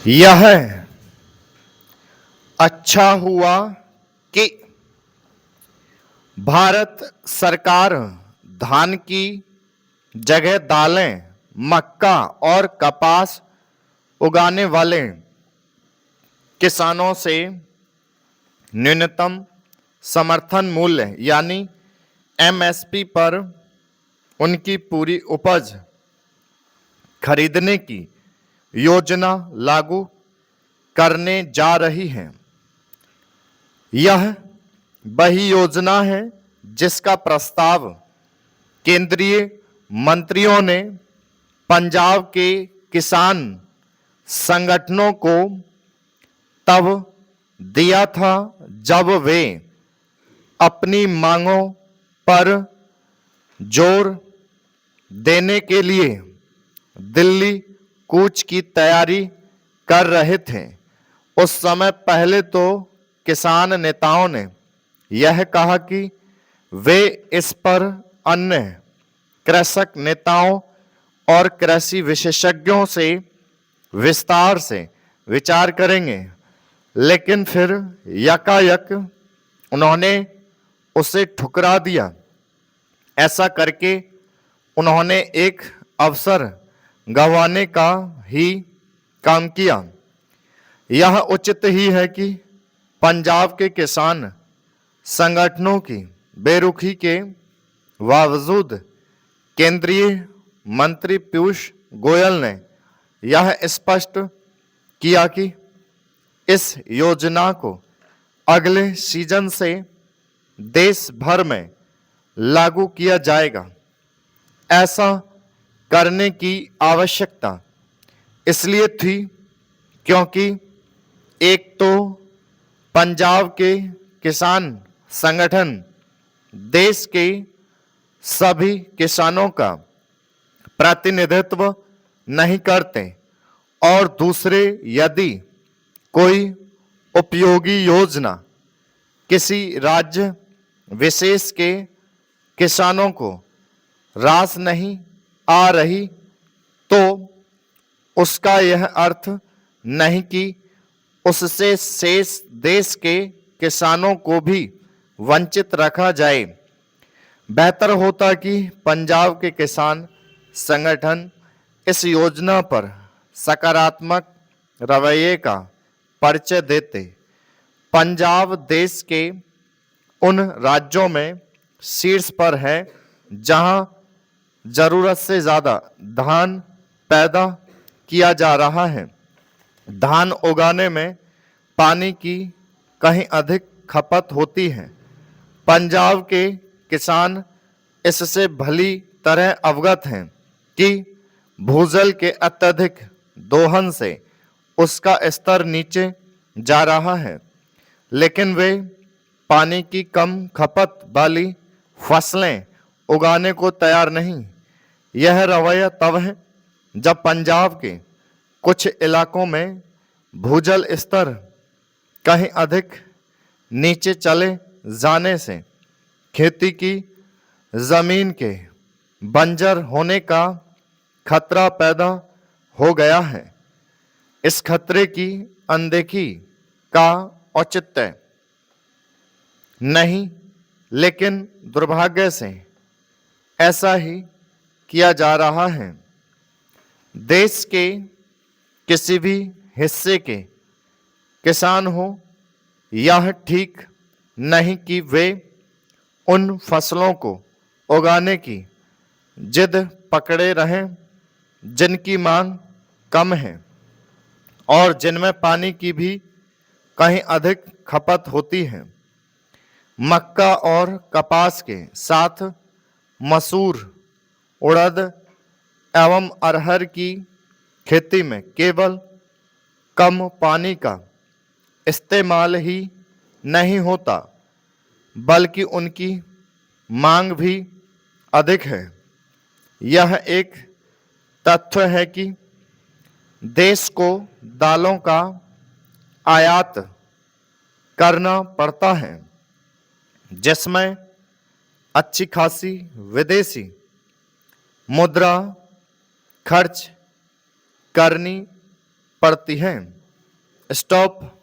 यह अच्छा हुआ कि भारत सरकार धान की जगह दालें, मक्का और कपास उगाने वाले किसानों से न्यूनतम समर्थन मूल्य यानी एमएसपी पर उनकी पूरी उपज खरीदने की योजना लागू करने जा रही है। यह वही योजना है जिसका प्रस्ताव केंद्रीय मंत्रियों ने पंजाब के किसान संगठनों को तब दिया था जब वे अपनी मांगों पर जोर देने के लिए दिल्ली कूच की तैयारी कर रहे थे। उस समय पहले तो किसान नेताओं ने यह कहा कि वे इस पर अन्य कृषक नेताओं और कृषि विशेषज्ञों से विस्तार से विचार करेंगे, लेकिन फिर यकायक उन्होंने उसे ठुकरा दिया। ऐसा करके उन्होंने एक अवसर गंवाने का ही काम किया। यह उचित ही है कि पंजाब के किसान संगठनों की बेरुखी के बावजूद केंद्रीय मंत्री पीयूष गोयल ने यह स्पष्ट किया कि इस योजना को अगले सीजन से देश भर में लागू किया जाएगा। ऐसा करने की आवश्यकता इसलिए थी क्योंकि एक तो पंजाब के किसान संगठन देश के सभी किसानों का प्रतिनिधित्व नहीं करते और दूसरे यदि कोई उपयोगी योजना किसी राज्य विशेष के किसानों को रास नहीं आ रही तो उसका यह अर्थ नहीं कि उससे शेष देश के किसानों को भी वंचित रखा जाए। बेहतर होता कि पंजाब के किसान संगठन इस योजना पर सकारात्मक रवैये का परिचय देते। पंजाब देश के उन राज्यों में शीर्ष पर है जहां जरूरत से ज्यादा धान पैदा किया जा रहा है। धान उगाने में पानी की कहीं अधिक खपत होती है। पंजाब के किसान इससे भली तरह अवगत हैं कि भूजल के अत्यधिक दोहन से उसका स्तर नीचे जा रहा है, लेकिन वे पानी की कम खपत वाली फसलें उगाने को तैयार नहीं। यह रवैया तब है जब पंजाब के कुछ इलाकों में भूजल स्तर कहीं अधिक नीचे चले जाने से खेती की जमीन के बंजर होने का खतरा पैदा हो गया है। इस खतरे की अनदेखी का औचित्य नहीं, लेकिन दुर्भाग्य से ऐसा ही किया जा रहा है। देश के किसी भी हिस्से के किसान हो, यह ठीक नहीं कि वे उन फसलों को उगाने की जिद पकड़े रहें जिनकी मांग कम है और जिनमें पानी की भी कहीं अधिक खपत होती है। मक्का और कपास के साथ मसूर, उड़द एवं अरहर की खेती में केवल कम पानी का इस्तेमाल ही नहीं होता, बल्कि उनकी मांग भी अधिक है। यह एक तथ्य है कि देश को दालों का आयात करना पड़ता है, जिसमें अच्छी खासी विदेशी मुद्रा खर्च करनी पड़ती हैं। स्टॉप